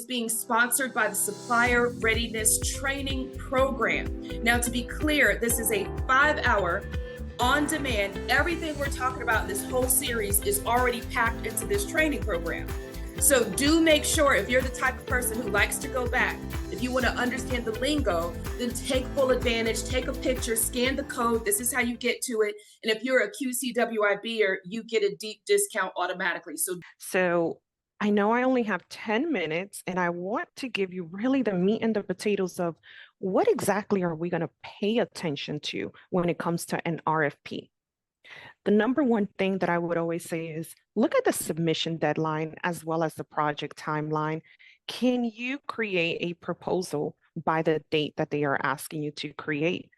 Being sponsored by the Supplier Readiness Training Program. Now, to be clear, this is a 5-hour on demand. Everything we're talking about in this whole series is already packed into this training program. So do make sure, if you're the type of person who likes to go back, if you want to understand the lingo, then take full advantage, take a picture, scan the code. This is how you get to it. And if you're a QCWIBer, you get a deep discount automatically. So I know I only have 10 minutes, and I want to give you really the meat and the potatoes of what exactly are we going to pay attention to when it comes to an RFP. The number one thing that I would always say is look at the submission deadline as well as the project timeline. Can you create a proposal by the date that they are asking you to create?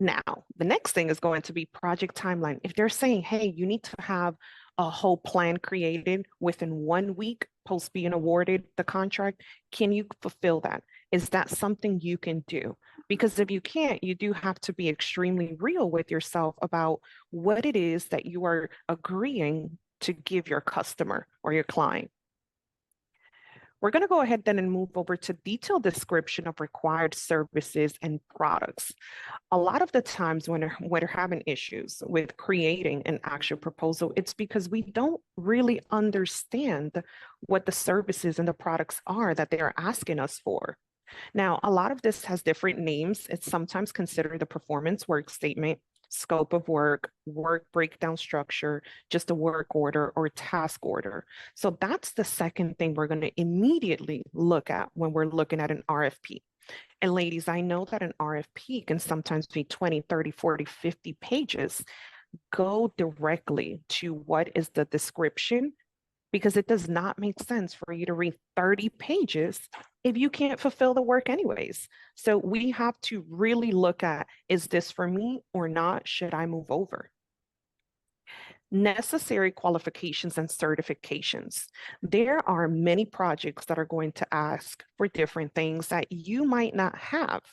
Now, the next thing is going to be project timeline. If they're saying, hey, you need to have a whole plan created within 1 week post being awarded the contract, can you fulfill that? Is that something you can do? Because if you can't, you do have to be extremely real with yourself about what it is that you are agreeing to give your customer or your client. We're going to go ahead then and move over to detailed description of required services and products. A lot of the times when we're having issues with creating an actual proposal, it's because we don't really understand what the services and the products are that they are asking us for. Now, a lot of this has different names. It's sometimes considered the performance work statement, scope of work, work breakdown structure, just a work order or task order. So that's the second thing we're going to immediately look at when we're looking at an RFP. And ladies, I know that an RFP can sometimes be 20, 30, 40, 50 pages. Go directly to what is the description, because it does not make sense for you to read 30 pages if you can't fulfill the work anyways. So we have to really look at, is this for me or not? Should I move over? Necessary qualifications and certifications. There are many projects that are going to ask for different things that you might not have.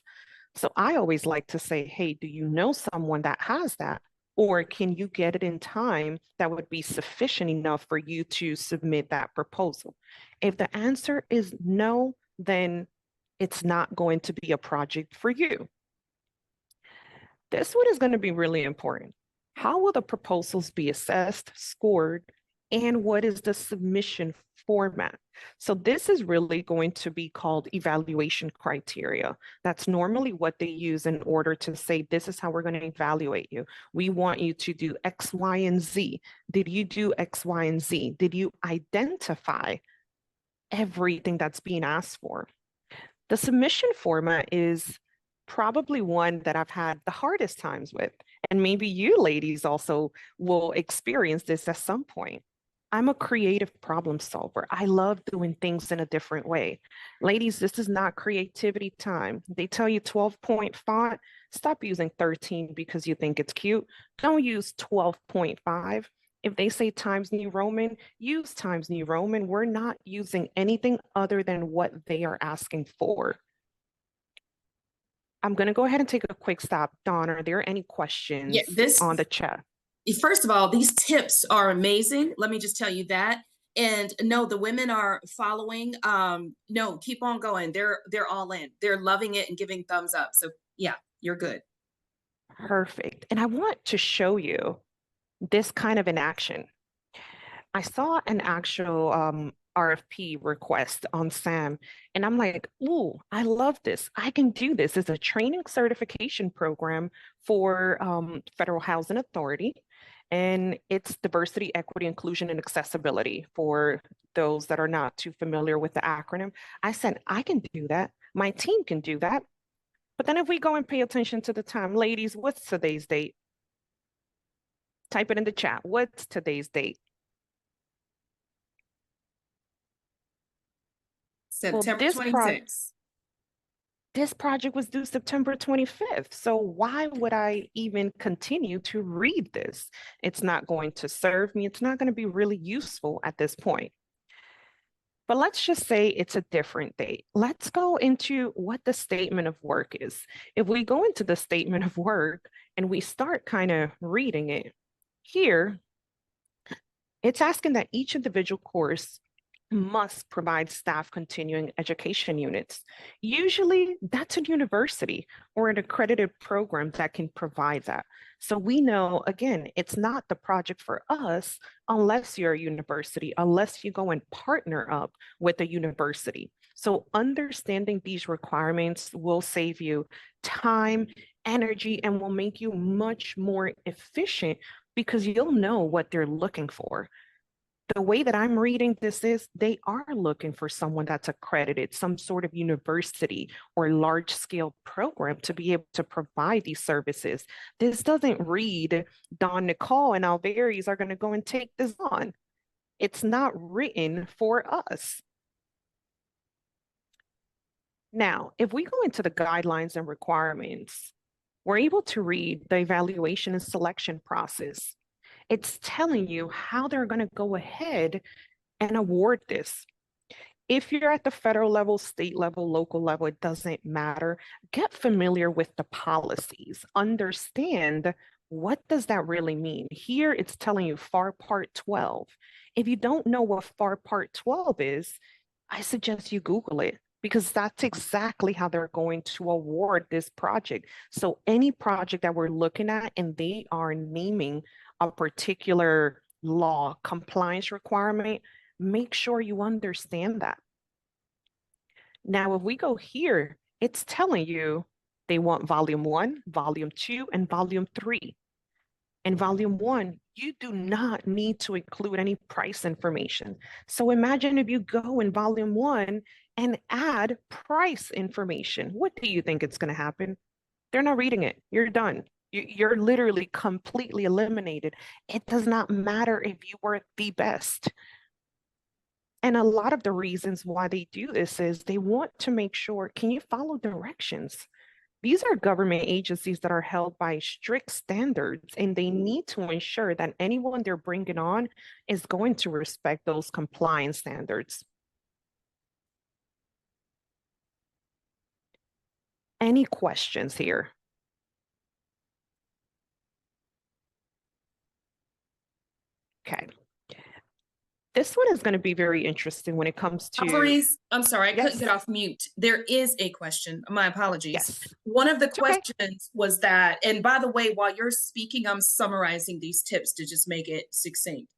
So I always like to say, hey, do you know someone that has that? Or can you get it in time that would be sufficient enough for you to submit that proposal? If the answer is no, then it's not going to be a project for you. This one is going to be really important. How will the proposals be assessed, scored, and what is the submission format? So this is really going to be called evaluation criteria. That's normally what they use in order to say, this is how we're going to evaluate you. We want you to do X, Y, and Z. Did you do X, Y, and Z? Did you identify everything that's being asked for? The submission format is probably one that I've had the hardest times with. And maybe you ladies also will experience this at some point. I'm a creative problem solver. I love doing things in a different way. Ladies, this is not creativity time. They tell you 12-point font. Stop using 13 because you think it's cute. Don't use 12.5. If they say Times New Roman, use Times New Roman. We're not using anything other than what they are asking for. I'm going to go ahead and take a quick stop. Dawn, are there any questions on the chat? First of all, these tips are amazing. Let me just tell you that. And no, the women are following. No, keep on going. They're all in. They're loving it and giving thumbs up. So yeah, you're good. Perfect. And I want to show you this kind of in action. I saw an actual RFP request on SAM, and I'm like, ooh, I love this. I can do this. It's a training certification program for Federal Housing Authority, and it's diversity, equity, inclusion, and accessibility for those that are not too familiar with the acronym. I said, I can do that. My team can do that. But then if we go and pay attention to the time, ladies, what's today's date? Type it in the chat. What's today's date? September 26th. This project was due September 25th. So why would I even continue to read this? It's not going to serve me. It's not going to be really useful at this point. But let's just say it's a different date. Let's go into what the statement of work is. If we go into the statement of work and we start kind of reading it, here, it's asking that each individual course must provide staff continuing education units. Usually that's a university or an accredited program that can provide that. So we know, again, it's not the project for us unless you're a university, unless you go and partner up with a university. So understanding these requirements will save you time, energy, and will make you much more efficient because you'll know what they're looking for. The way that I'm reading this is they are looking for someone that's accredited, some sort of university or large scale program to be able to provide these services. This doesn't read Don Nicole and Alveris are going to go and take this on. It's not written for us. Now, if we go into the guidelines and requirements, we're able to read the evaluation and selection process. It's telling you how they're going to go ahead and award this. If you're at the federal level, state level, local level, it doesn't matter. Get familiar with the policies. Understand what does that really mean. Here it's telling you FAR Part 12. If you don't know what FAR Part 12 is, I suggest you Google it because that's exactly how they're going to award this project. So any project that we're looking at and they are naming a particular law compliance requirement, make sure you understand that. Now, if we go here, it's telling you they want volume 1, volume 2, and volume 3. In volume 1, you do not need to include any price information. So imagine if you go in volume 1 and add price information. What do you think it's going to happen? They're not reading it. You're done. You're literally completely eliminated. It does not matter if you were the best. And a lot of the reasons why they do this is they want to make sure, can you follow directions? These are government agencies that are held by strict standards, and they need to ensure that anyone they're bringing on is going to respect those compliance standards. Any questions here? Okay. This one is going to be very interesting when it comes to. Alveris, I'm sorry, I Yes. couldn't get off mute. There is a question. My apologies. Yes. One of the It's okay. questions was that, and by the way, while you're speaking, I'm summarizing these tips to just make it succinct.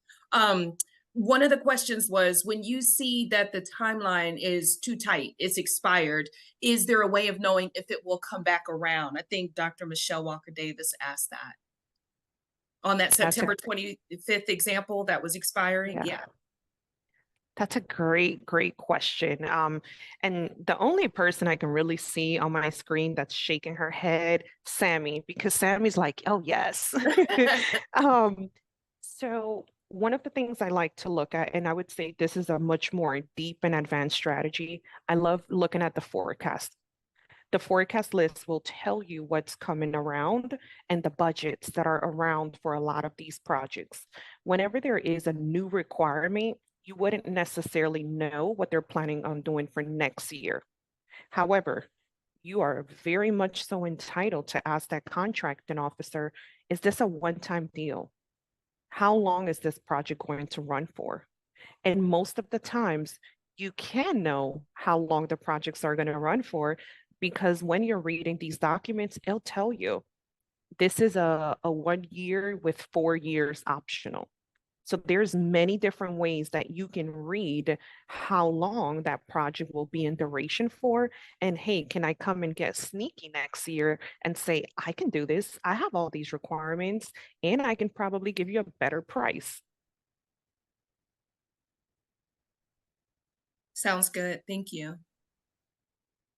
One of the questions was, when you see that the timeline is too tight, it's expired, is there a way of knowing if it will come back around? I think Dr. Michelle Walker Davis asked that on that September 25th example that was expiring. Yeah. That's a great, great question. And the only person I can really see on my screen that's shaking her head, Sammy, because Sammy's like, oh, yes. So one of the things I like to look at, and I would say this is a much more deep and advanced strategy, I love looking at the forecast. The forecast list will tell you what's coming around and the budgets that are around for a lot of these projects. Whenever there is a new requirement, you wouldn't necessarily know what they're planning on doing for next year. However, you are very much so entitled to ask that contracting officer, is this a one-time deal? How long is this project going to run for? And most of the times, you can know how long the projects are going to run for because when you're reading these documents, it'll tell you this is a 1 year with 4 years optional. So there's many different ways that you can read how long that project will be in duration for. And hey, can I come and get sneaky next year and say, I can do this. I have all these requirements and I can probably give you a better price. Sounds good. Thank you.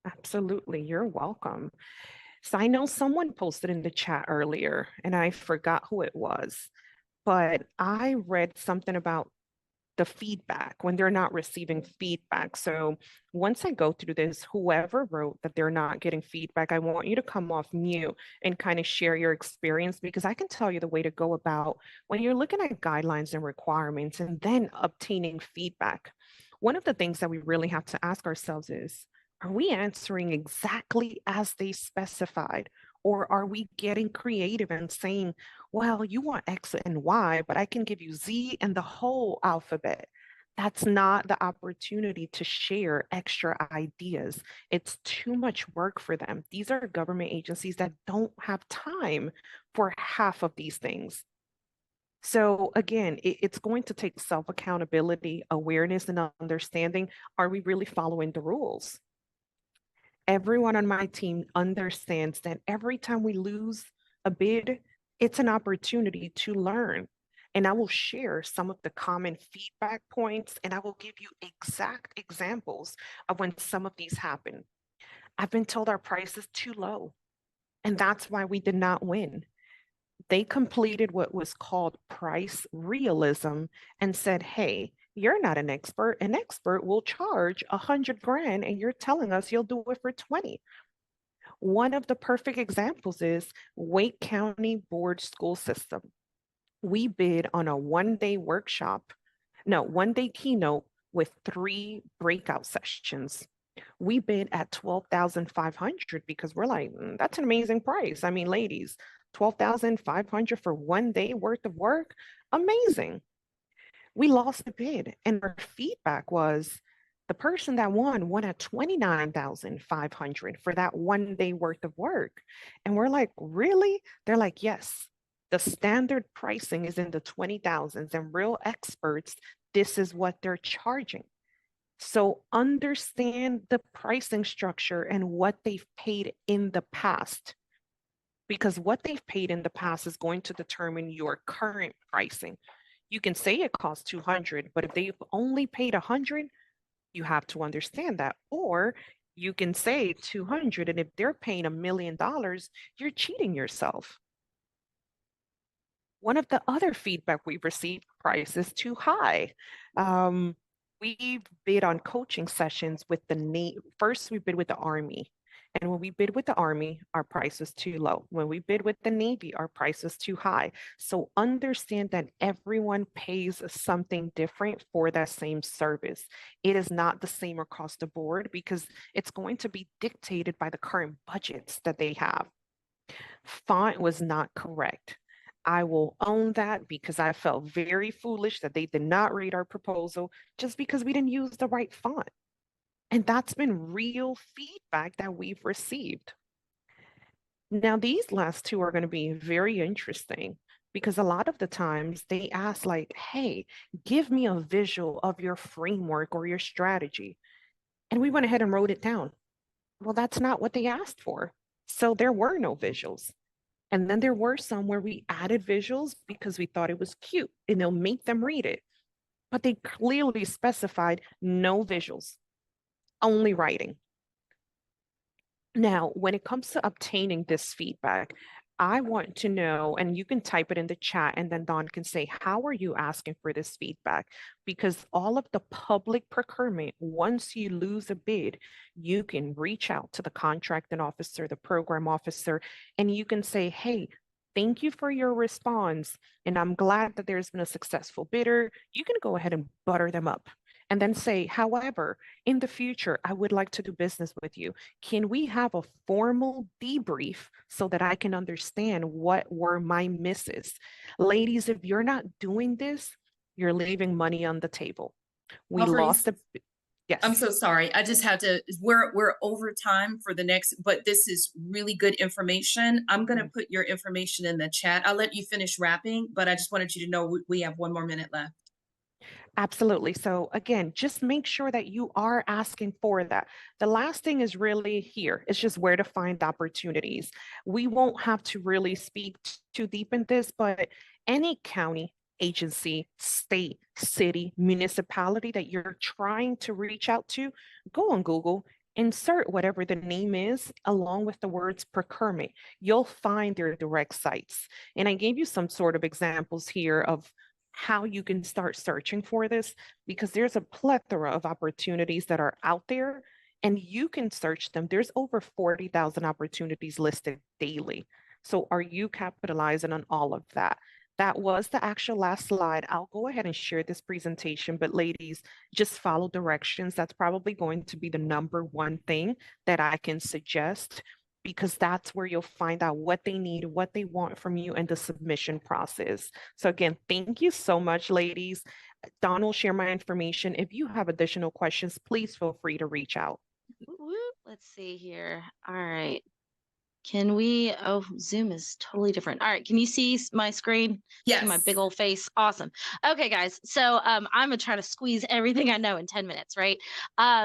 Absolutely. You're welcome. So I know someone posted in the chat earlier and I forgot who it was, but I read something about the feedback when they're not receiving feedback. So once I go through this, whoever wrote that they're not getting feedback, I want you to come off mute and kind of share your experience because I can tell you the way to go about when you're looking at guidelines and requirements and then obtaining feedback. One of the things that we really have to ask ourselves is, are we answering exactly as they specified? Or are we getting creative and saying, well, you want X and Y, but I can give you Z and the whole alphabet? That's not the opportunity to share extra ideas. It's too much work for them. These are government agencies that don't have time for half of these things. So again, it's going to take self-accountability, awareness, and understanding. Are we really following the rules? Everyone on my team understands that every time we lose a bid, it's an opportunity to learn. And I will share some of the common feedback points and I will give you exact examples of when some of these happen. I've been told our price is too low, and that's why we did not win. They completed what was called price realism and said, hey, you're not an expert. An expert will charge 100 grand and you're telling us you'll do it for 20. One of the perfect examples is Wake County Board School System. We bid on a 1 day workshop, no, 1 day keynote with 3 breakout sessions. We bid at 12,500 because we're like, that's an amazing price. I mean, ladies, 12,500 for 1 day worth of work, amazing. We lost the bid, and our feedback was the person that won at 29,500 for that 1 day worth of work. And we're like, really? They're like, yes, the standard pricing is in the 20,000s, and real experts, this is what they're charging. So understand the pricing structure and what they've paid in the past, because what they've paid in the past is going to determine your current pricing. You can say it costs 200, but if they've only paid 100, you have to understand that. Or you can say 200, and if they're paying $1 million, you're cheating yourself. One of the other feedback we've received, price is too high. We bid on coaching sessions with the first we bid with the Army. And when we bid with the Army, our price was too low. When we bid with the Navy, our price was too high. So understand that everyone pays something different for that same service. It is not the same across the board because it's going to be dictated by the current budgets that they have. Font was not correct. I will own that because I felt very foolish that they did not read our proposal just because we didn't use the right font. And that's been real feedback that we've received. Now, these last two are going to be very interesting because a lot of the times they ask like, hey, give me a visual of your framework or your strategy. And we went ahead and wrote it down. Well, that's not what they asked for. So there were no visuals. And then there were some where we added visuals because we thought it was cute and they'll make them read it. But they clearly specified no visuals, only writing. Now, when it comes to obtaining this feedback, I want to know, and you can type it in the chat, and then Don can say, how are you asking for this feedback? Because all of the public procurement, once you lose a bid, you can reach out to the contracting officer, the program officer, and you can say, hey, thank you for your response. And I'm glad that there's been a successful bidder. You can go ahead and butter them up. And then say, however, in the future, I would like to do business with you. Can we have a formal debrief so that I can understand what were my misses? Ladies, if you're not doing this, you're leaving money on the table. We lost a, yes. I'm so sorry. I just had to, we're over time for the next, but this is really good information. I'm going to put your information in the chat. I'll let you finish wrapping, but I just wanted you to know we have 1 more minute left. Absolutely. So again, just make sure that you are asking for that. The last thing is really here. It's just where to find opportunities. We won't have to really speak too deep in this, but any county, agency, state, city, municipality that you're trying to reach out to, go on Google, insert whatever the name is along with the words procurement. You'll find their direct sites. And I gave you some sort of examples here of how you can start searching for this because there's a plethora of opportunities that are out there and you can search them. There's over 40,000 opportunities listed daily. So are you capitalizing on all of that? That was the actual last slide. I'll go ahead and share this presentation, but ladies, just follow directions. That's probably going to be the #1 thing that I can suggest because that's where you'll find out what they need, what they want from you, and the submission process. So again, thank you so much, ladies. Don will share my information. If you have additional questions, please feel free to reach out. Whoop, whoop. Let's see here. All right. Can we, oh, Zoom is totally different. All right, can you see my screen? See my Yes. big old face? Awesome. Okay, guys, so I'm gonna try to squeeze everything I know in 10 minutes, right?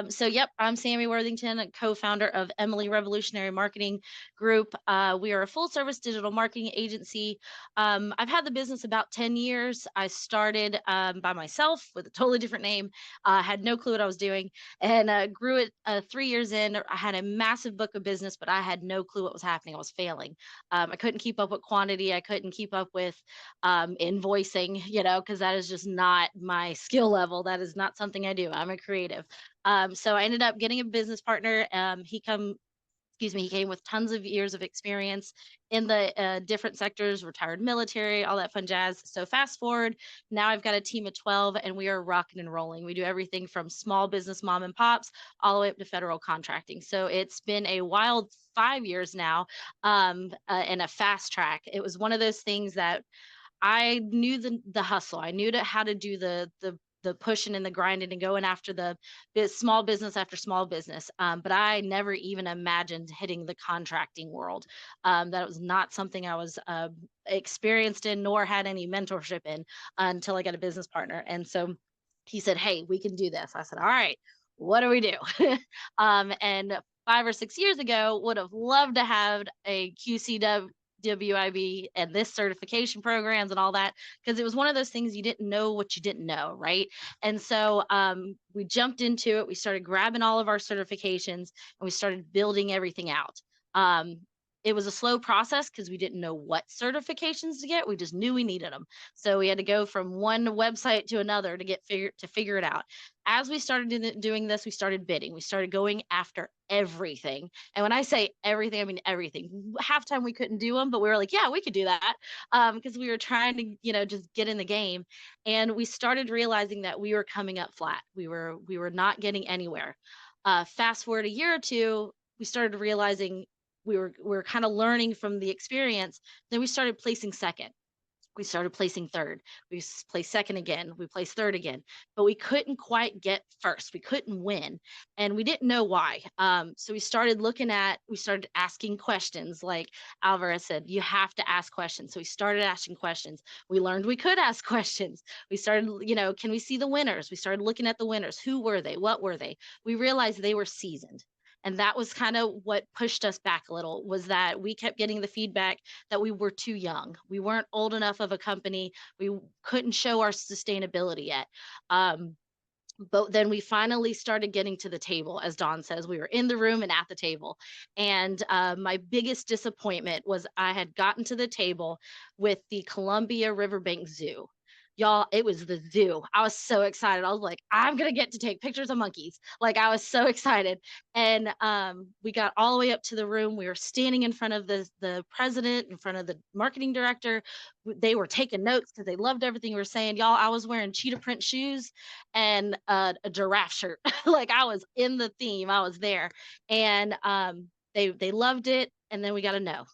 So yep, I'm Sammy Worthington, a co-founder of Emily Revolutionary Marketing Group. We are a full service digital marketing agency. I've had the business about 10 years. I started by myself with a totally different name, had no clue what I was doing, and grew it 3 years in. I had a massive book of business, but I had no clue what was happening. I was failing. I couldn't keep up with quantity. I couldn't keep up with invoicing, because that is just not my skill level. That is not something I do. I'm a creative. So I ended up getting a business partner. He came with tons of years of experience in the different sectors, retired military, all that fun jazz. So fast forward, now I've got a team of 12 and we are rocking and rolling. We do everything from small business mom and pops all the way up to federal contracting. So it's been a wild 5 years now, and a fast track. It was one of those things that I knew the hustle. I knew how to do the pushing and the grinding and going after the small business after small business. But I never even imagined hitting the contracting world. That was not something I was experienced in, nor had any mentorship in until I got a business partner. And so he said, "Hey, we can do this." I said, "All right, what do we do?" And 5 or 6 years ago, would have loved to have a QCWIB and this certification programs and all that, because it was one of those things you didn't know what you didn't know, right? And so we jumped into it. We started grabbing all of our certifications and we started building everything out. It was a slow process because we didn't know what certifications to get. We just knew we needed them. So we had to go from one website to another to figure it out. As we started doing this, we started bidding. We started going after everything. And when I say everything, I mean everything. Half time we couldn't do them, but we were like, yeah, we could do that, because we were trying to, just get in the game. And we started realizing that we were coming up flat. We were not getting anywhere. Fast forward a year or two, we started realizing we were kind of learning from the experience. Then we started placing second. We started placing third. We placed second again. We placed third again, but we couldn't quite get first. We couldn't win, and we didn't know why. So we started asking questions. Like Alvarez said, you have to ask questions. So we started asking questions. We learned we could ask questions. We started, can we see the winners? We started looking at the winners. Who were they? What were they? We realized they were seasoned. And that was kind of what pushed us back a little, was that we kept getting the feedback that we were too young. We weren't old enough of a company. We couldn't show our sustainability yet. But then we finally started getting to the table. As Dawn says, we were in the room and at the table. And my biggest disappointment was I had gotten to the table with the Columbia Riverbank Zoo. Y'all, it was the zoo. I was so excited. I was like, I'm going to get to take pictures of monkeys. Like, I was so excited. And we got all the way up to the room. We were standing in front of the president, in front of the marketing director. They were taking notes because they loved everything we were saying. Y'all, I was wearing cheetah print shoes and a giraffe shirt. Like, I was in the theme. I was there. And they loved it. And then we got a no.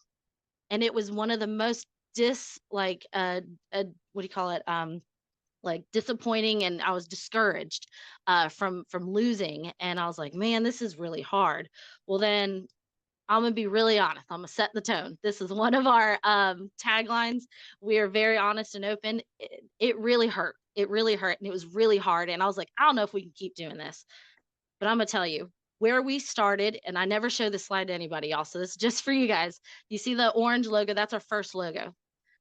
And it was one of the most what do you call it? Like disappointing, and I was discouraged from losing. And I was like, man, this is really hard. Well, then I'm gonna be really honest. I'm gonna set the tone. This is one of our taglines. We are very honest and open. It really hurt. It really hurt, and it was really hard. And I was like, I don't know if we can keep doing this, but I'm gonna tell you where we started. And I never show this slide to anybody else, so this is just for you guys. You see the orange logo? That's our first logo.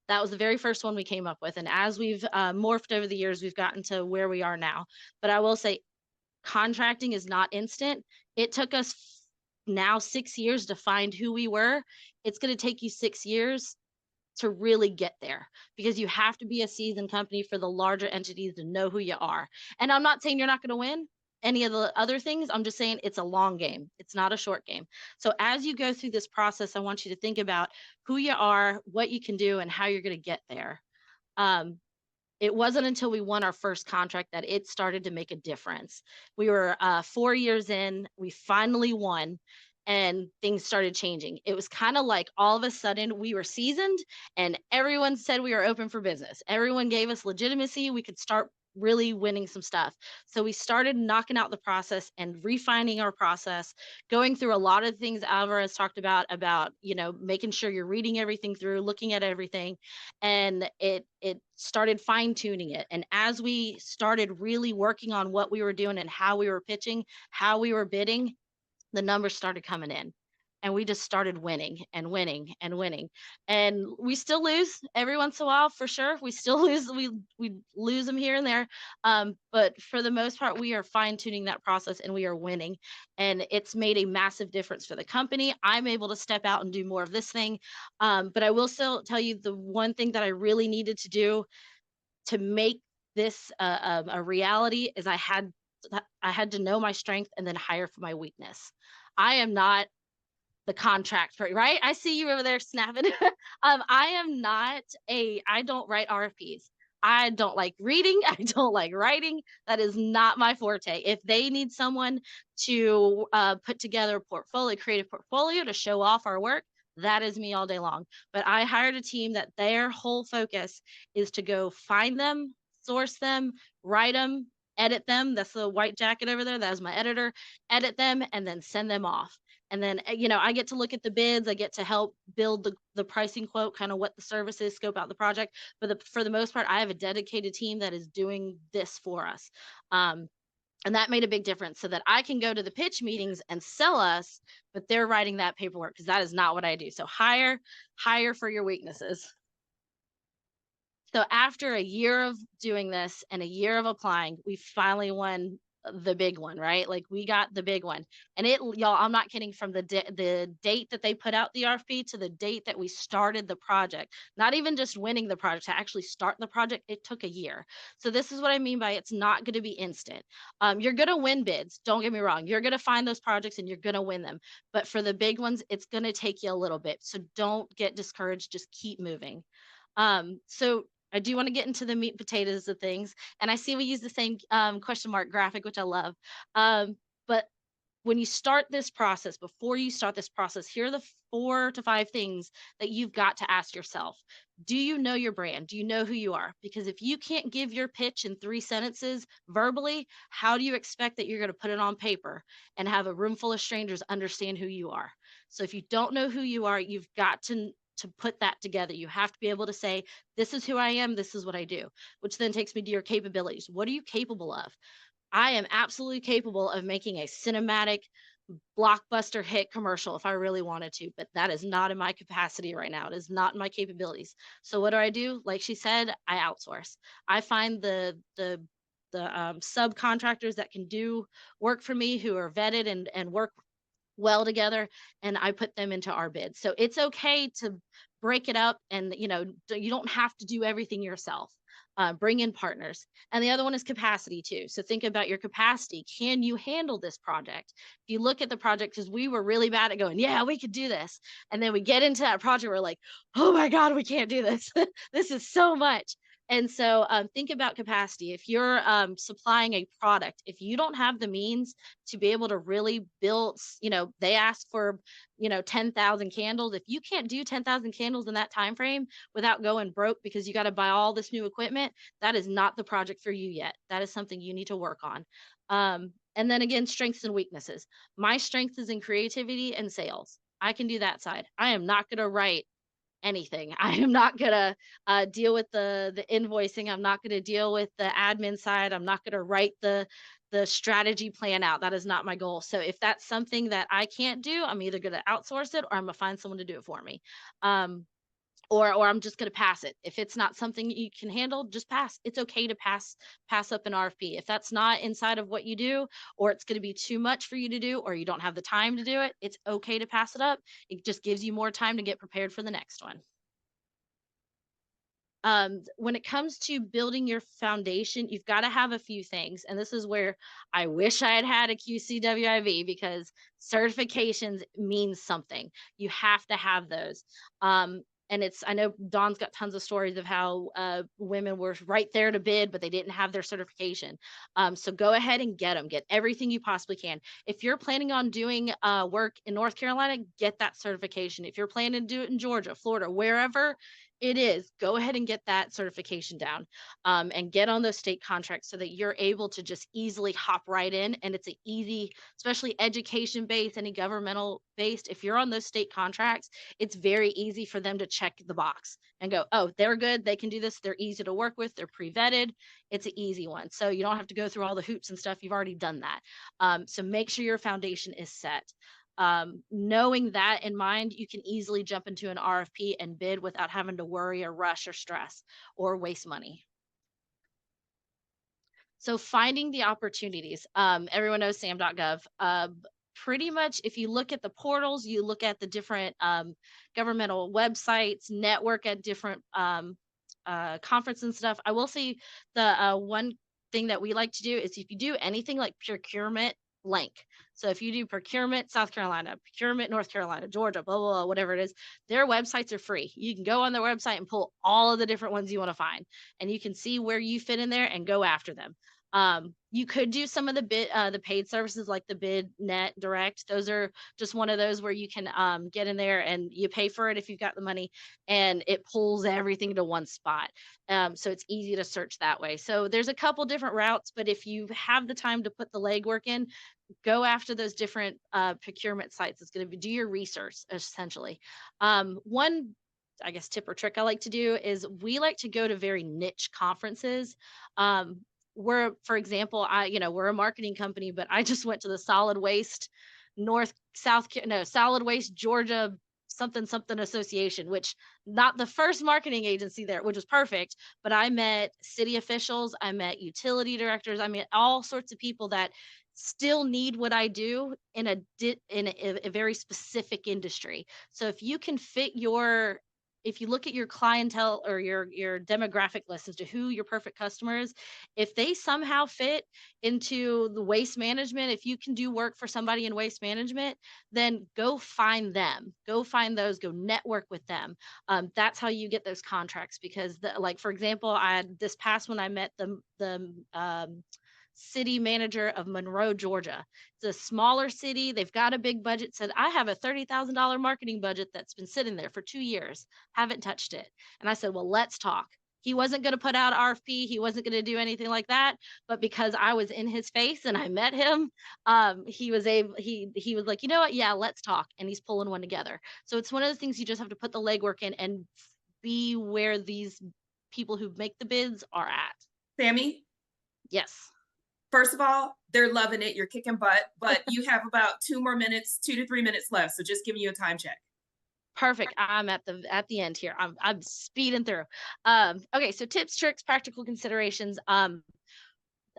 That was the very first one we came up with. And as we've morphed over the years, we've gotten to where we are now. But I will say, contracting is not instant. It took us now 6 years to find who we were. It's going to take you 6 years to really get there, because you have to be a seasoned company for the larger entities to know who you are. And I'm not saying you're not going to win any of the other things. I'm just saying it's a long game. It's not a short game. So as you go through this process, I want you to think about who you are, what you can do, and how you're going to get there. It wasn't until we won our first contract that it started to make a difference. We were 4 years in, we finally won, and things started changing. It was kind of like all of a sudden we were seasoned and everyone said we were open for business. Everyone gave us legitimacy. We could start really winning some stuff. So we started knocking out the process and refining our process, going through a lot of things Alvarez talked about, you know, making sure you're reading everything through, looking at everything, and it started fine tuning it. And as we started really working on what we were doing and how we were pitching, how we were bidding, the numbers started coming in, and we just started winning and winning and winning. And we still lose every once in a while, for sure. We still lose. We lose them here and there. But for the most part, we are fine tuning that process and we are winning. And it's made a massive difference for the company. I'm able to step out and do more of this thing. But I will still tell you, the one thing that I really needed to do to make this a reality is I had to know my strength and then hire for my weakness. I am not the contract for, right? I see you over there snapping. I don't write RFPs. I don't like reading. I don't like writing. That is not my forte. If they need someone to put together a portfolio, create a portfolio to show off our work, that is me all day long. But I hired a team that their whole focus is to go find them, source them, write them, edit them. That's the white jacket over there. That is my editor. Edit them and then send them off. And then, you know, I get to look at the bids. I get to help build the pricing quote, kind of what the service is, scope out the project. But for the most part, I have a dedicated team that is doing this for us. And that made a big difference, so that I can go to the pitch meetings and sell us, but they're writing that paperwork, because that is not what I do. So hire for your weaknesses. So after a year of doing this and a year of applying, we finally won the big one, right? Like, we got the big one. And y'all, I'm not kidding, from the date that they put out the RFP to the date that we started the project, not even just winning the project, to actually start the project, it took a year. So this is what I mean by it's not going to be instant. You're going to win bids. Don't get me wrong. You're going to find those projects and you're going to win them. But for the big ones, it's going to take you a little bit. So don't get discouraged. Just keep moving. So I do want to get into the meat and potatoes of things. And I see we use the same question mark graphic, which I love. But when you start this process, before you start this process, here are the 4 to 5 things that you've got to ask yourself. Do you know your brand? Do you know who you are? Because if you can't give your pitch in 3 sentences verbally, how do you expect that you're going to put it on paper and have a room full of strangers understand who you are? So if you don't know who you are, you've got to put that together. You have to be able to say, this is who I am, this is what I do, which then takes me to your capabilities. What are you capable of? I am absolutely capable of making a cinematic blockbuster hit commercial if I really wanted to, but that is not in my capacity right now. It is not in my capabilities. So what do? Like she said, I outsource. I find the subcontractors that can do work for me, who are vetted and work well together, and I put them into our bids. So it's okay to break it up, and you don't have to do everything yourself. Bring in partners. And the other one is capacity too. So think about your capacity. Can you handle this project? If you look at the project, because we were really bad at going, yeah, we could do this. And then we get into that project, we're like, oh my God, we can't do this. This is so much. And so think about capacity. If you're supplying a product, if you don't have the means to be able to really build, they ask for, 10,000 candles. If you can't do 10,000 candles in that time frame without going broke because you got to buy all this new equipment, that is not the project for you yet. That is something you need to work on. And then again, strengths and weaknesses. My strength is in creativity and sales. I can do that side. I am not going to write anything. I am not gonna deal with the invoicing. I'm not gonna deal with the admin side. I'm not gonna write the strategy plan out. That is not my goal. So if that's something that I can't do, I'm either gonna outsource it or I'm gonna find someone to do it for me. Or I'm just going to pass it. If it's not something you can handle, just pass. It's okay to pass up an RFP. If that's not inside of what you do, or it's going to be too much for you to do, or you don't have the time to do it, it's okay to pass it up. It just gives you more time to get prepared for the next one. When it comes to building your foundation, you've got to have a few things. And this is where I wish I had a QCWIB, because certifications means something. You have to have those. And I know Dawn's got tons of stories of how women were right there to bid, but they didn't have their certification. So go ahead and get them. Get everything you possibly can. If you're planning on doing work in North Carolina, get that certification. If you're planning to do it in Georgia, Florida, wherever, It is. Go ahead and get that certification down, and get on those state contracts so that you're able to just easily hop right in. And it's an easy, especially education based, any governmental based. If you're on those state contracts, it's very easy for them to check the box and go, oh, they're good. They can do this. They're easy to work with. They're pre-vetted. It's an easy one. So you don't have to go through all the hoops and stuff. You've already done that. So make sure your foundation is set. Knowing that in mind, you can easily jump into an RFP and bid without having to worry or rush or stress or waste money. So finding the opportunities, everyone knows sam.gov. Pretty much if you look at the portals, you look at the different governmental websites, network at different conference and stuff. I will say the one thing that we like to do is if you do anything like procurement, link. So if you do procurement, South Carolina, procurement, North Carolina, Georgia, blah, blah, blah, whatever it is, their websites are free. You can go on their website and pull all of the different ones you want to find, and you can see where you fit in there and go after them. You could do some of the paid services like the Bid Net Direct. Those are just one of those where you can get in there and you pay for it if you've got the money, and it pulls everything to one spot. So it's easy to search that way. So there's a couple different routes, but if you have the time to put the legwork in, go after those different procurement sites. It's going to be do your research essentially. One, I guess, tip or trick I like to do is we like to go to very niche conferences. We're, for example, we're a marketing company, but I just went to the solid waste solid waste Georgia something association, which not the first marketing agency there, which was perfect, but I met city officials, I met utility directors, I met all sorts of people that still need what I do in a very specific industry. So if you can fit if you look at your clientele or your demographic list as to who your perfect customer is, if they somehow fit into the waste management, if you can do work for somebody in waste management, then go find them, go find those, go network with them. That's how you get those contracts. Because like, for example, this past one, I met the city manager of Monroe, Georgia. It's a smaller city. They've got a big budget. Said, I have a $30,000 marketing budget that's been sitting there for 2 years. Haven't touched it. And I said, well, let's talk. He wasn't going to put out RFP. He wasn't going to do anything like that. But because I was in his face and I met him, he was like, you know what? Yeah, let's talk. And he's pulling one together. So it's one of the things you just have to put the legwork in and be where these people who make the bids are at. Sammy? Yes. First of all, they're loving it. You're kicking butt, but you have about 2 to 3 minutes left. So just giving you a time check. Perfect. I'm at the end here. I'm speeding through. Okay. So tips, tricks, practical considerations. I'm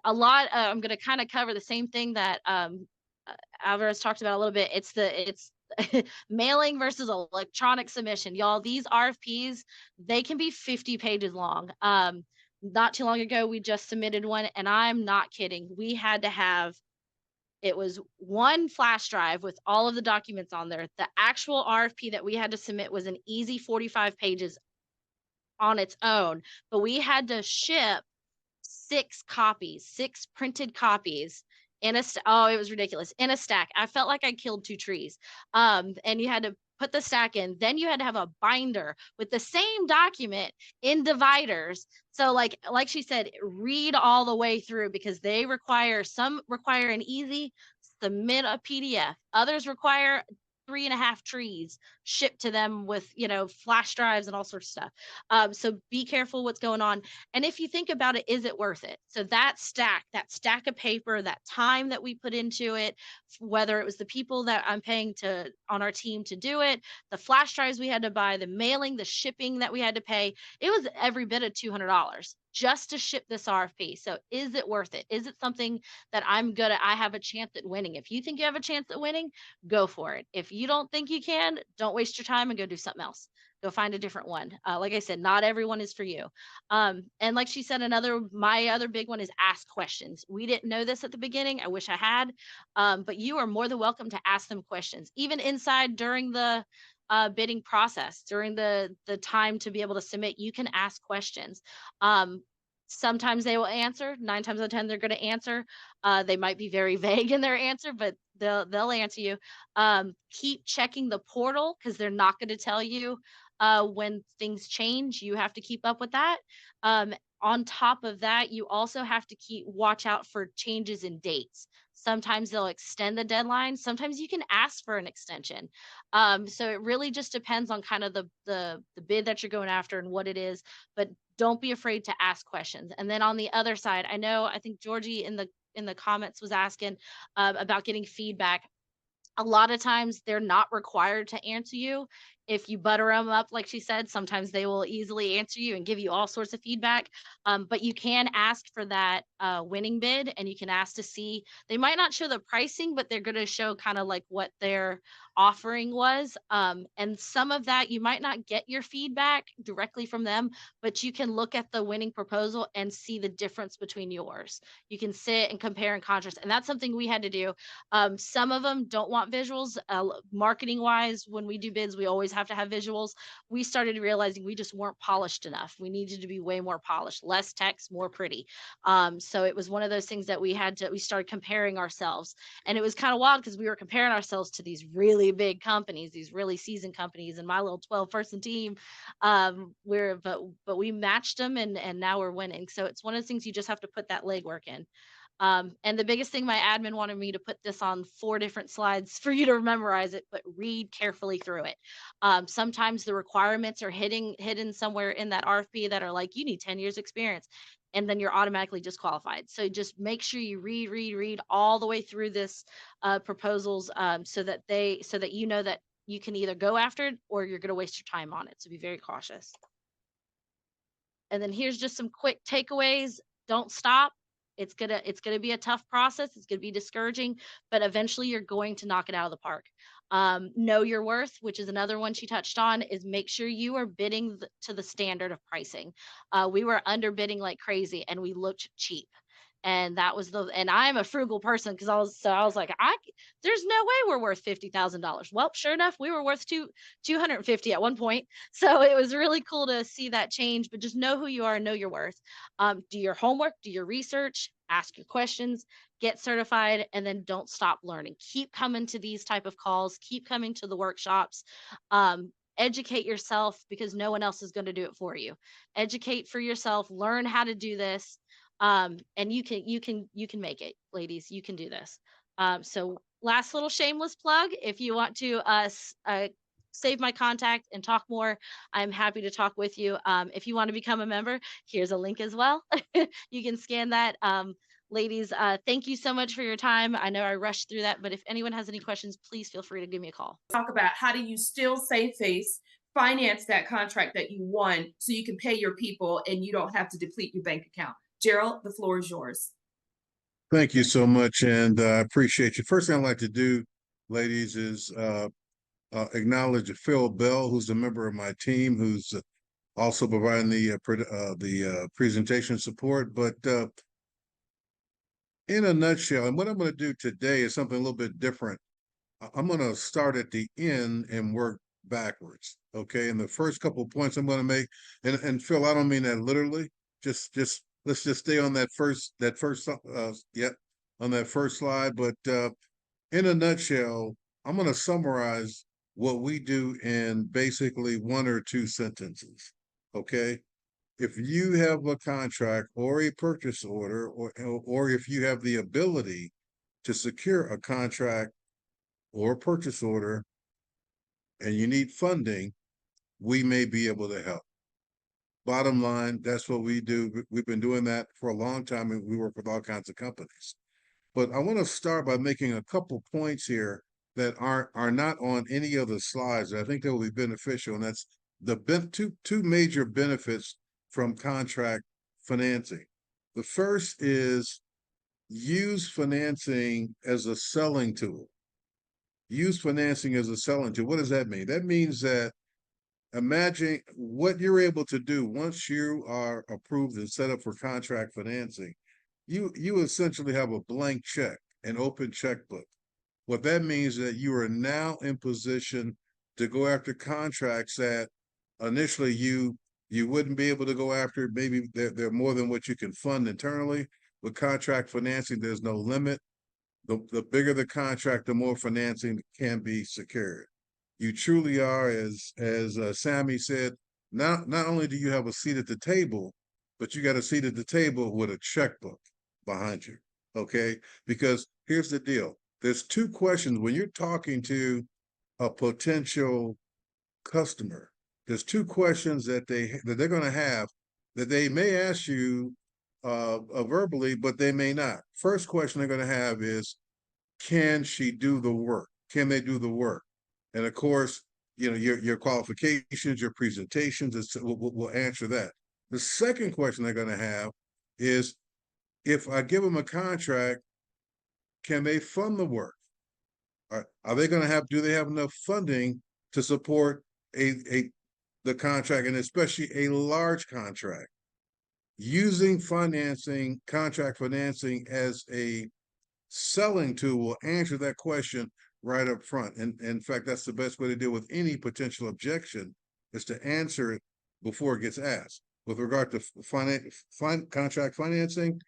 going to kind of cover the same thing that Alvarez talked about a little bit. It's mailing versus electronic submission. Y'all, these RFPs, they can be 50 pages long. Not too long ago, we just submitted one, and I'm not kidding. We had to have, it was one flash drive with all of the documents on there. The actual RFP that we had to submit was an easy 45 pages on its own, but we had to ship 6 printed copies in it was ridiculous, in a stack. I felt like I killed 2 trees. And you had to put the stack in, then you had to have a binder with the same document in dividers. So like she said, read all the way through, because some require an easy, submit a PDF. Others require 3.5 trees shipped to them with, flash drives and all sorts of stuff. So be careful what's going on. And if you think about it, is it worth it? So that stack of paper, that time that we put into it, whether it was the people that I'm paying on our team to do it, the flash drives we had to buy, the mailing, the shipping that we had to pay, it was every bit of $200 just to ship this RFP. So is it worth it? Is it something that I have a chance at winning? If you think you have a chance at winning, go for it. If you don't think you can, don't waste your time and go do something else. Go find a different one. Like I said, not everyone is for you. And like she said, my other big one is ask questions. We didn't know this at the beginning. I wish I had, but you are more than welcome to ask them questions, even inside during the bidding process, during the time to be able to submit. You can ask questions. Sometimes they will answer. 9 times out of 10, they're going to answer. They might be very vague in their answer, but they'll answer you. Keep checking the portal, because they're not going to tell you When things change, you have to keep up with that. On top of that, you also have to watch out for changes in dates. Sometimes they'll extend the deadline. Sometimes you can ask for an extension. So it really just depends on kind of the bid that you're going after and what it is. But don't be afraid to ask questions. And then on the other side, I think Georgie in the comments was asking about getting feedback. A lot of times they're not required to answer you. If you butter them up, like she said, sometimes they will easily answer you and give you all sorts of feedback. But you can ask for that winning bid, and you can ask to see. They might not show the pricing, but they're going to show kind of like what their offering was. And some of that you might not get your feedback directly from them, but you can look at the winning proposal and see the difference between yours. You can sit and compare and contrast, and that's something we had to do. Some of them don't want visuals. Marketing wise, when we do bids, we always have to have visuals. We started realizing we just weren't polished enough. We needed to be way more polished, less text, more pretty. So it was one of those things that we started comparing ourselves. And it was kind of wild because we were comparing ourselves to these really big companies, these really seasoned companies, and my little 12-person team. But we matched them, and now we're winning. So it's one of the things you just have to put that legwork in. And the biggest thing, my admin wanted me to put this on 4 different slides for you to memorize it, but read carefully through it. Sometimes the requirements are hidden somewhere in that RFP that are like, you need 10 years experience, and then you're automatically disqualified. So just make sure you read all the way through this proposals, so that you know that you can either go after it or you're going to waste your time on it. So be very cautious. And then here's just some quick takeaways. Don't stop. It's gonna be a tough process. It's gonna be discouraging, but eventually you're going to knock it out of the park. Know your worth, which is another one she touched on, is make sure you are bidding to the standard of pricing. We were underbidding like crazy, and we looked cheap. And and I'm a frugal person because I was like, there's no way we're worth $50,000. Well, sure enough, we were worth 250 at one point. So it was really cool to see that change, but just know who you are and know your worth. Do your homework, do your research, ask your questions, get certified, and then don't stop learning. Keep coming to these type of calls, keep coming to the workshops. Educate yourself because no one else is going to do it for you. Educate for yourself, learn how to do this. And you can make it, ladies. You can do this. So last little shameless plug, if you want to save my contact and talk more, I'm happy to talk with you. If you want to become a member, here's a link as well. You can scan that. Ladies, thank you so much for your time. I know I rushed through that, but if anyone has any questions, please feel free to give me a call. Talk about how do you still save face, finance that contract that you won so you can pay your people and you don't have to deplete your bank account. Gerald, the floor is yours. Thank you so much, and I appreciate you. First thing I'd like to do, ladies, is acknowledge Phil Bell, who's a member of my team, who's also providing the presentation support. But in a nutshell, and what I'm going to do today is something a little bit different. I'm going to start at the end and work backwards. Okay, and the first couple of points I'm going to make, and Phil, I don't mean that literally. Just let's just stay on that first on that first slide. But in a nutshell, I'm going to summarize what we do in basically 1 or 2 sentences. Okay, if you have a contract or a purchase order, or if you have the ability to secure a contract or a purchase order and you need funding, we may be able to help. Bottom line, that's what we do. We've been doing that for a long time, and we work with all kinds of companies. But I want to start by making a couple points here that are not on any of the slides. I think that will be beneficial, and that's the two major benefits from contract financing. The first is use financing as a selling tool. Use financing as a selling tool. What does that mean? That means that imagine what you're able to do once you are approved and set up for contract financing. You essentially have a blank check, an open checkbook. What that means is that you are now in position to go after contracts that initially you wouldn't be able to go after. Maybe they're more than what you can fund internally. With contract financing, there's no limit. The bigger the contract, the more financing can be secured. You truly are, as Sammy said, not only do you have a seat at the table, but you got a seat at the table with a checkbook behind you. Okay, because here's the deal: there's two questions when you're talking to a potential customer. There's two questions that they're going to have that they may ask you verbally, but they may not. First question they're going to have is, can she do the work? Can they do the work? And of course, you know, your qualifications, your presentations, will answer that. The second question they're going to have is, if I give them a contract, can they fund the work? Are they going to have? Do they have enough funding to support the contract, and especially a large contract? Using financing, contract financing as a selling tool will answer that question right up front. And in fact, that's the best way to deal with any potential objection, is to answer it before it gets asked. With regard to contract financing,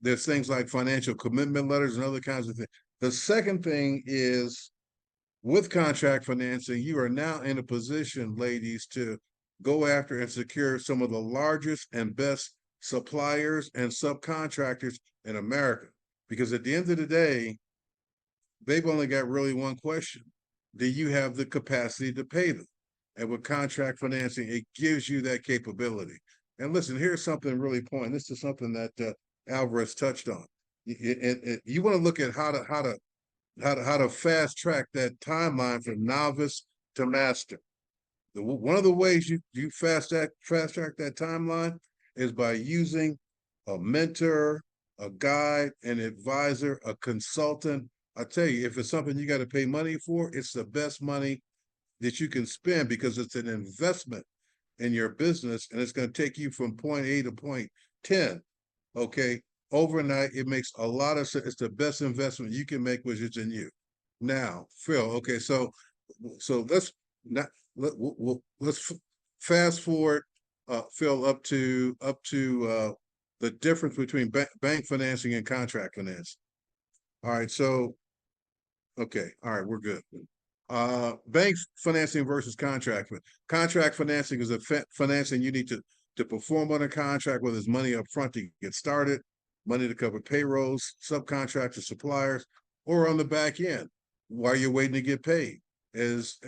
there's things like financial commitment letters and other kinds of things. The second thing is, with contract financing, you are now in a position, ladies, to go after and secure some of the largest and best suppliers and subcontractors in America. Because at the end of the day, they've only got really one question: do you have the capacity to pay them? And with contract financing, it gives you that capability. And listen, here's something really important. This is something that Alvarez touched on. You want to look at how to fast track that timeline from novice to master. One of the ways you fast track that timeline is by using a mentor, a guide, an advisor, a consultant. I tell you, if it's something you got to pay money for, it's the best money that you can spend, because it's an investment in your business, and it's going to take you from point A to point 10. Okay, overnight. It makes a lot of sense. It's the best investment you can make, which is in you. Now, Phil. Okay, so let's fast forward, Phil, up to the difference between bank financing and contract financing. All right, so okay, all right, we're good. Bank financing versus contract. Contract financing is a financing you need to perform on a contract, whether it's money up front to get started, money to cover payrolls, subcontractors, suppliers, or on the back end while you're waiting to get paid. As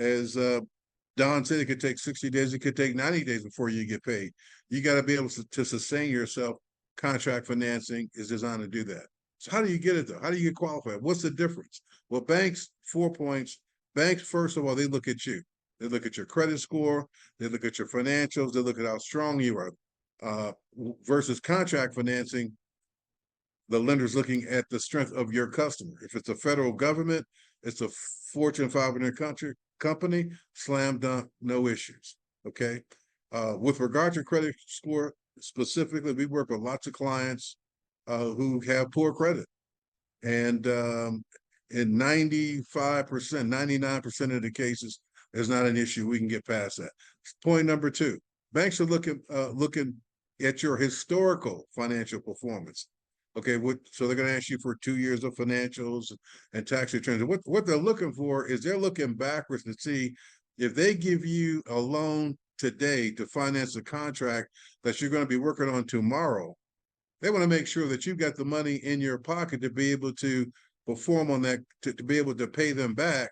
Don said, it could take 60 days, it could take 90 days before you get paid. You got to be able to sustain yourself. Contract financing is designed to do that. So how do you get it though? How do you get qualified? What's the difference? Well, banks, 4 points. Banks, first of all, they look at you. They look at your credit score. They look at your financials. They look at how strong you are. Versus contract financing, the lender's looking at the strength of your customer. If it's a federal government, it's a Fortune 500 company, slam dunk, no issues. Okay. With regard to credit score specifically, we work with lots of clients who have poor credit, and in 95%, 99% of the cases, there's not an issue. We can get past that. Point number two: banks are looking at your historical financial performance. Okay, so they're going to ask you for 2 years of financials and tax returns. And what they're looking for is, they're looking backwards to see if they give you a loan today to finance a contract that you're going to be working on tomorrow. They want to make sure that you've got the money in your pocket to be able to perform on that, to be able to pay them back,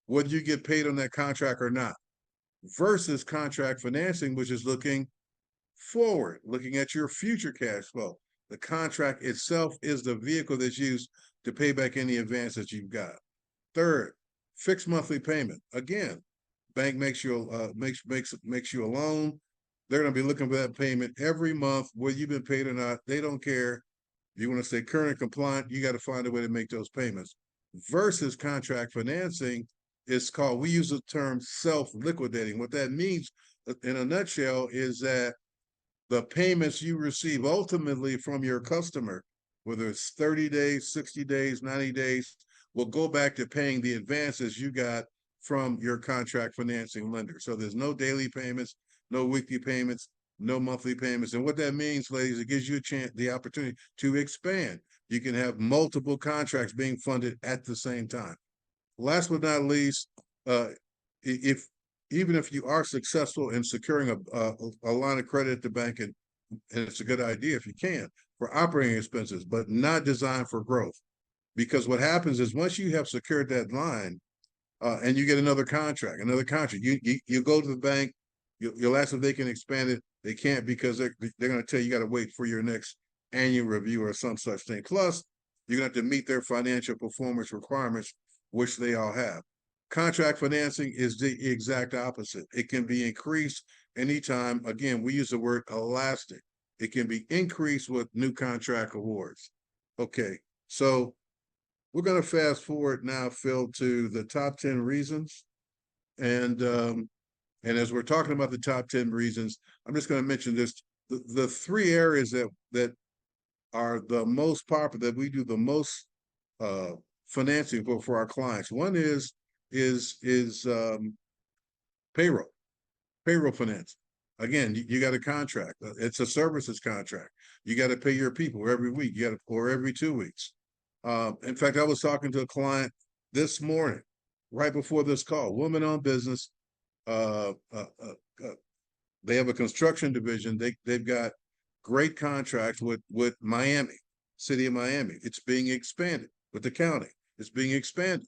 whether you get paid on that contract or not. Versus contract financing, which is looking forward, looking at your future cash flow. The contract itself is the vehicle that's used to pay back any advance that you've got. Third, fixed monthly payment. Again, bank makes you a loan. They're going to be looking for that payment every month, whether you've been paid or not. They don't care. If you want to stay current and compliant, you got to find a way to make those payments. Versus contract financing, it's called, we use the term self-liquidating. What that means in a nutshell is that the payments you receive ultimately from your customer, whether it's 30 days, 60 days, 90 days, will go back to paying the advances you got from your contract financing lender. So there's no daily payments, no weekly payments, no monthly payments. And what that means, ladies, it gives you a chance, the opportunity to expand. You can have multiple contracts being funded at the same time. Last but not least, even if you are successful in securing a line of credit at the bank, and it's a good idea if you can, for operating expenses, but not designed for growth. Because what happens is once you have secured that line, and you get another contract, you go to the bank, you'll ask if they can expand it. They can't, because they're going to tell you got to wait for your next annual review or some such thing. Plus, you're going to have to meet their financial performance requirements, which they all have. Contract financing is the exact opposite. It can be increased anytime. Again, we use the word elastic. It can be increased with new contract awards. Okay, so we're going to fast forward now, Phil, to the top 10 reasons. And as we're talking about the top 10 reasons, I'm just going to mention this. The three areas that are the most popular, that we do the most financing for our clients. One is payroll finance. Again, you got a contract. It's a services contract. You got to pay your people every week. Or every 2 weeks. In fact, I was talking to a client this morning, right before this call. Woman-owned business. They have a construction division. They've got great contracts with Miami, city of Miami. It's being expanded with the county. It's being expanded.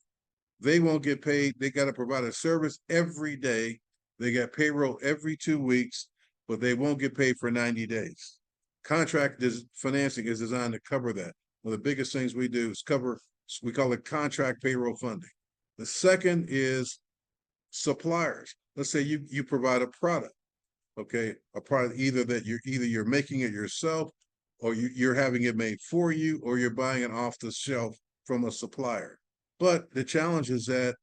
They won't get paid. They got to provide a service every day. They got payroll every 2 weeks, but they won't get paid for 90 days. Contract financing is designed to cover that. One of the biggest things we do is we call it contract payroll funding. The second is suppliers. Let's say you provide a product, okay? A product either you're making it yourself, or you're having it made for you, or you're buying it off the shelf from a supplier. But the challenge is that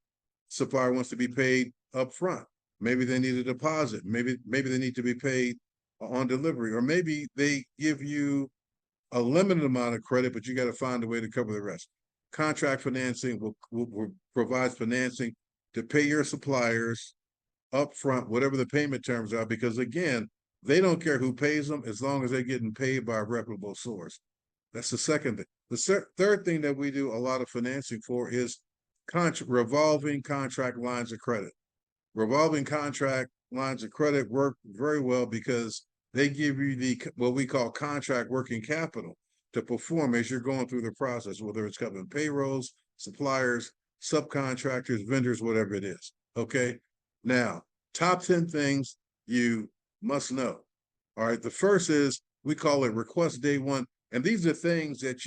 supplier wants to be paid up front. Maybe they need a deposit. Maybe they need to be paid on delivery, or maybe they give you a limited amount of credit, but you got to find a way to cover the rest. Contract financing will provide financing to pay your suppliers up front, whatever the payment terms are, because again, they don't care who pays them as long as they're getting paid by a reputable source. That's the second thing. The third thing that we do a lot of financing for is revolving contract lines of credit. Revolving contract lines of credit work very well because they give you what we call contract working capital to perform as you're going through the process, whether it's covering payrolls, suppliers, subcontractors, vendors, whatever it is. Okay. Now, top 10 things you must know. All right. The first is, we call it request day one. And these are things that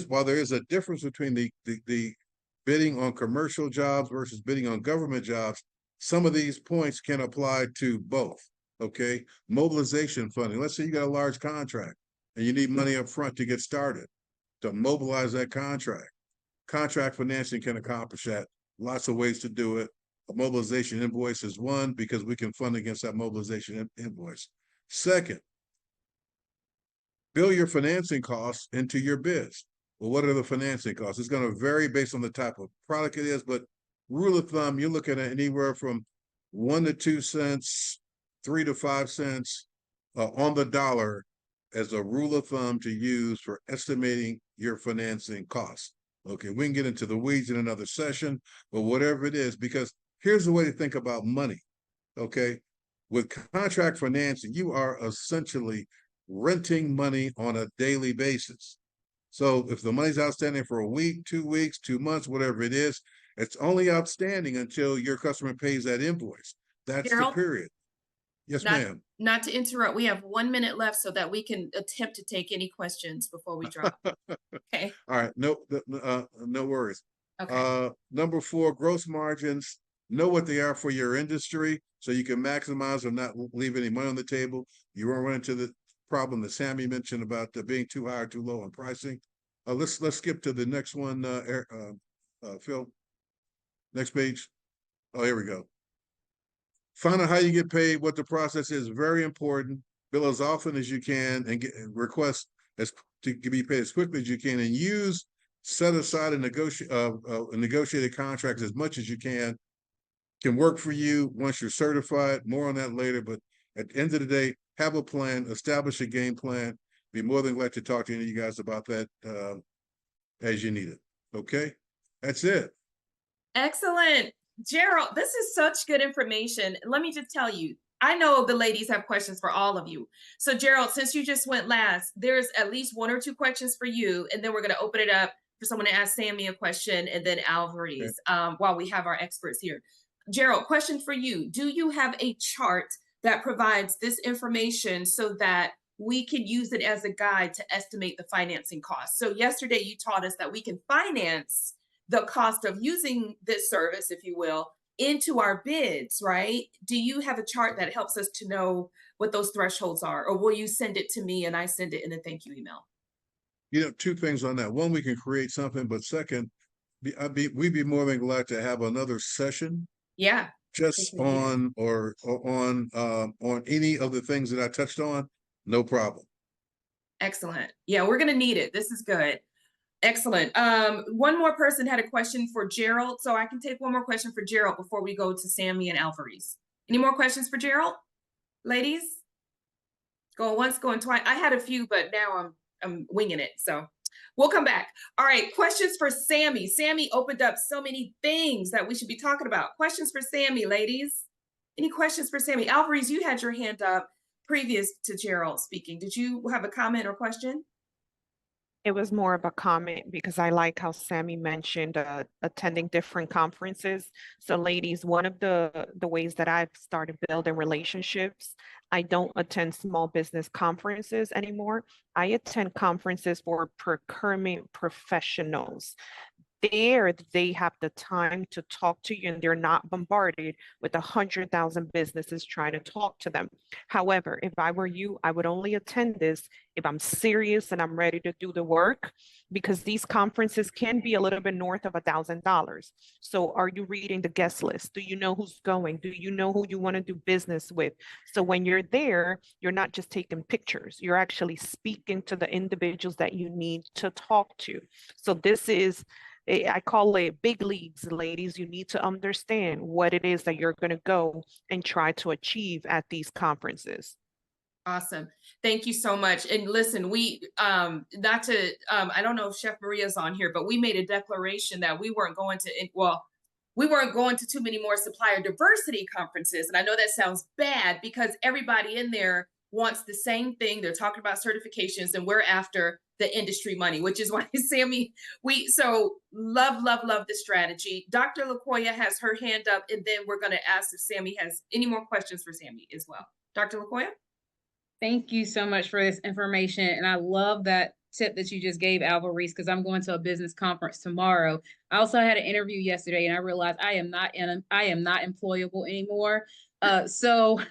while there is a difference between the bidding on commercial jobs versus bidding on government jobs, some of these points can apply to both. Okay. Mobilization funding. Let's say you got a large contract and you need money up front to get started, to mobilize that contract. Contract financing can accomplish that. Lots of ways to do it. A mobilization invoice is one, because we can fund against that mobilization invoice. Second, bill your financing costs into your bids. Well, what are the financing costs? It's going to vary based on the type of product it is, but rule of thumb, you're looking at anywhere from 1 to 2 cents, 3 to 5 cents on the dollar as a rule of thumb to use for estimating your financing costs. Okay, we can get into the weeds in another session, but whatever it is, because here's the way to think about money. Okay, with contract financing, you are essentially renting money on a daily basis. So if the money's outstanding for a week, 2 weeks, 2 months, whatever it is, it's only outstanding until your customer pays that invoice. That's Gerald, the period. Yes, ma'am. Not to interrupt. We have 1 minute left so that we can attempt to take any questions before we drop. Okay. All right. No worries. Okay. Number 4, gross margins. Know what they are for your industry so you can maximize or not leave any money on the table. You won't run into the problem that Sammy mentioned about being too high or too low on pricing. Let's skip to the next one, Phil. Next page. Oh, here we go. Find out how you get paid, what the process is. Very important. Bill as often as you can and request to be paid as quickly as you can, and set aside a negotiated contracts as much as you can work for you once you're certified. More on that later, but at the end of the day, have a plan, establish a game plan. Be more than glad to talk to any of you guys about that as you need it. Okay, that's it. Excellent. Gerald, this is such good information. Let me just tell you, I know the ladies have questions for all of you. So Gerald, since you just went last, there's at least one or two questions for you, and then we're going to open it up for someone to ask Sammy a question, and then Alvarez, while we have our experts here. Gerald, question for you. Do you have a chart that provides this information so that we can use it as a guide to estimate the financing costs? So yesterday you taught us that we can finance the cost of using this service, if you will, into our bids, right? Do you have a chart that helps us to know what those thresholds are? Or will you send it to me and I send it in a thank you email? You know, two things on that. One, we can create something, but second, we'd be more than glad to have another session. Yeah. Just on on any of the things that I touched on, no problem. Excellent. Yeah, we're gonna need it. This is good. Excellent. One more person had a question for Gerald, so I can take one more question for Gerald before we go to Sammy and Alvarez. Any more questions for Gerald, ladies? Going once, going twice. I had a few, but now I'm winging it. So we'll come back. All right, questions for Sammy. Sammy opened up so many things that we should be talking about. Questions for Sammy, ladies? Any questions for Sammy? Alvarez, you had your hand up previous to Gerald speaking. Did you have a comment or question? It was more of a comment because I like how Sammy mentioned attending different conferences. So ladies, one of the ways that I've started building relationships, I don't attend small business conferences anymore. I attend conferences for procurement professionals. There, they have the time to talk to you and they're not bombarded with 100,000 businesses trying to talk to them. However, if I were you, I would only attend this if I'm serious and I'm ready to do the work, because these conferences can be a little bit north of $1,000. So are you reading the guest list? Do you know who's going? Do you know who you want to do business with? So when you're there, you're not just taking pictures, you're actually speaking to the individuals that you need to talk to. So this is, I call it big leagues, ladies. You need to understand what it is that you're going to go and try to achieve at these conferences. Awesome. Thank you so much. And listen, we, not to, I don't know if Chef Maria's on here, but we made a declaration that we weren't going to, well, we weren't going to too many more supplier diversity conferences. And I know that sounds bad because everybody in there wants the same thing. They're talking about certifications and we're after the industry money, which is why Sammy, so love the strategy. Dr. LaKoya has her hand up, and then we're going to ask if Sammy has any more questions for Sammy as well. Dr. LaKoya? Thank you so much for this information. And I love that tip that you just gave, Alvarez, because I'm going to a business conference tomorrow. I also had an interview yesterday and I realized I am not employable anymore. So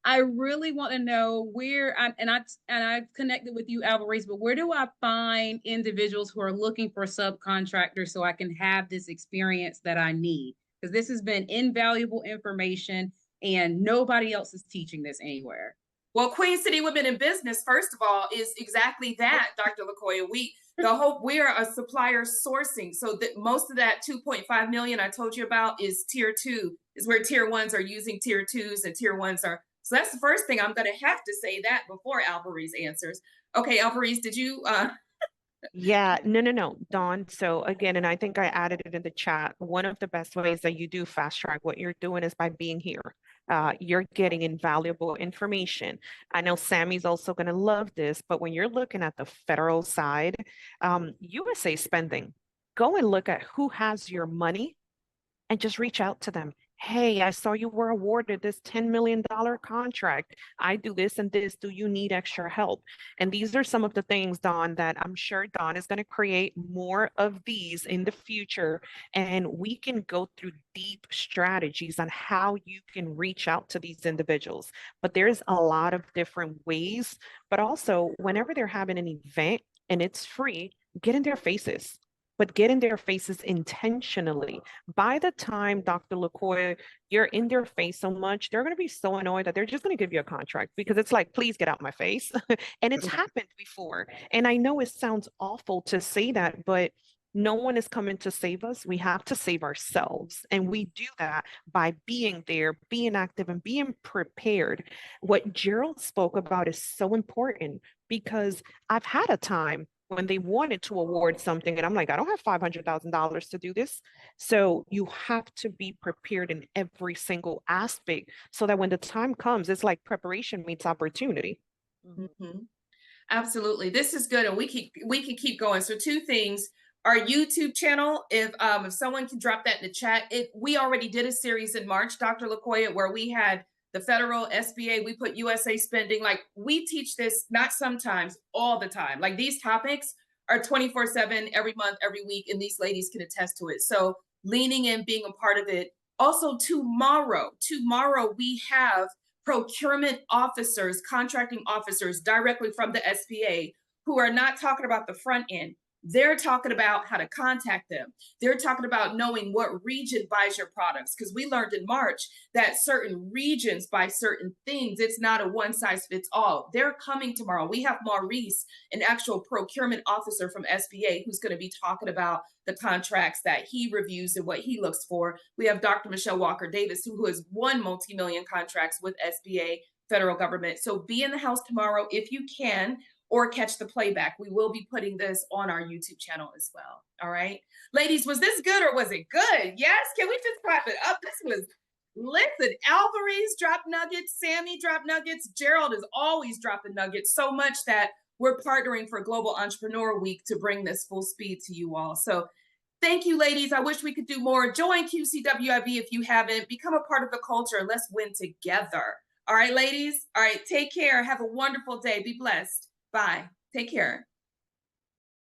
I really want to know where I've connected with you, Alvarez, but where do I find individuals who are looking for subcontractors so I can have this experience that I need? Because this has been invaluable information and nobody else is teaching this anywhere. Well, Queen City Women in Business, first of all, is exactly that, Dr. LaKoya. We are a supplier sourcing. So that most of that 2.5 million I told you about is tier 2, is where tier 1s are using tier 2s and tier 1s are. So that's the first thing I'm going to have to say that before Alvarez answers. Okay, Alvarez, did you? Yeah, no, Dawn. So again, and I think I added it in the chat. One of the best ways that you do fast track what you're doing is by being here. You're getting invaluable information. I know Sammy's also going to love this, but when you're looking at the federal side, USA spending, go and look at who has your money and just reach out to them. Hey, I saw you were awarded this $10 million contract. I do this and this. Do you need extra help? And these are some of the things, Dawn, that I'm sure Dawn is going to create more of these in the future. And we can go through deep strategies on how you can reach out to these individuals. But there's a lot of different ways. But also, whenever they're having an event and it's free, get in their faces. But get in their faces intentionally. By the time, Dr. LaKoya, you're in their face so much, they're going to be so annoyed that they're just going to give you a contract because it's like, please get out my face. And it's happened before. And I know it sounds awful to say that, but no one is coming to save us. We have to save ourselves. And we do that by being there, being active, and being prepared. What Gerald spoke about is so important because I've had a time when they wanted to award something, and I'm like, I don't have $500,000 to do this. So you have to be prepared in every single aspect so that when the time comes, it's like preparation meets opportunity. Mhm. Absolutely. This is good. And we can keep going. So two things. Our YouTube channel, if someone can drop that in the chat, we already did a series in March, Dr. LaKoya, where we had the federal SBA, we put USA spending. Like, we teach this not sometimes, all the time. Like, these topics are 24/7 every month, every week, and these ladies can attest to it. So leaning in, being a part of it. Also tomorrow we have procurement officers, contracting officers directly from the SBA who are not talking about the front end. They're talking about how to contact them. They're talking about knowing what region buys your products, because we learned in March that certain regions buy certain things. It's not a one size fits all. They're coming tomorrow. We have Maurice, an actual procurement officer from SBA, who's going to be talking about the contracts that he reviews and what he looks for. We have Dr. Michelle Walker Davis, who has won multi-million contracts with SBA, federal government. So be in the house tomorrow if you can, or catch the playback. We will be putting this on our YouTube channel as well. All right. Ladies, was this good or was it good? Yes. Can we just clap it up? This was, listen, Alvarez dropped nuggets, Sammy dropped nuggets. Gerald is always dropping nuggets, so much that we're partnering for Global Entrepreneur Week to bring this full speed to you all. So thank you, ladies. I wish we could do more. Join QCWIB if you haven't. Become a part of the culture and let's win together. All right, ladies. All right. Take care. Have a wonderful day. Be blessed. Bye. Take care.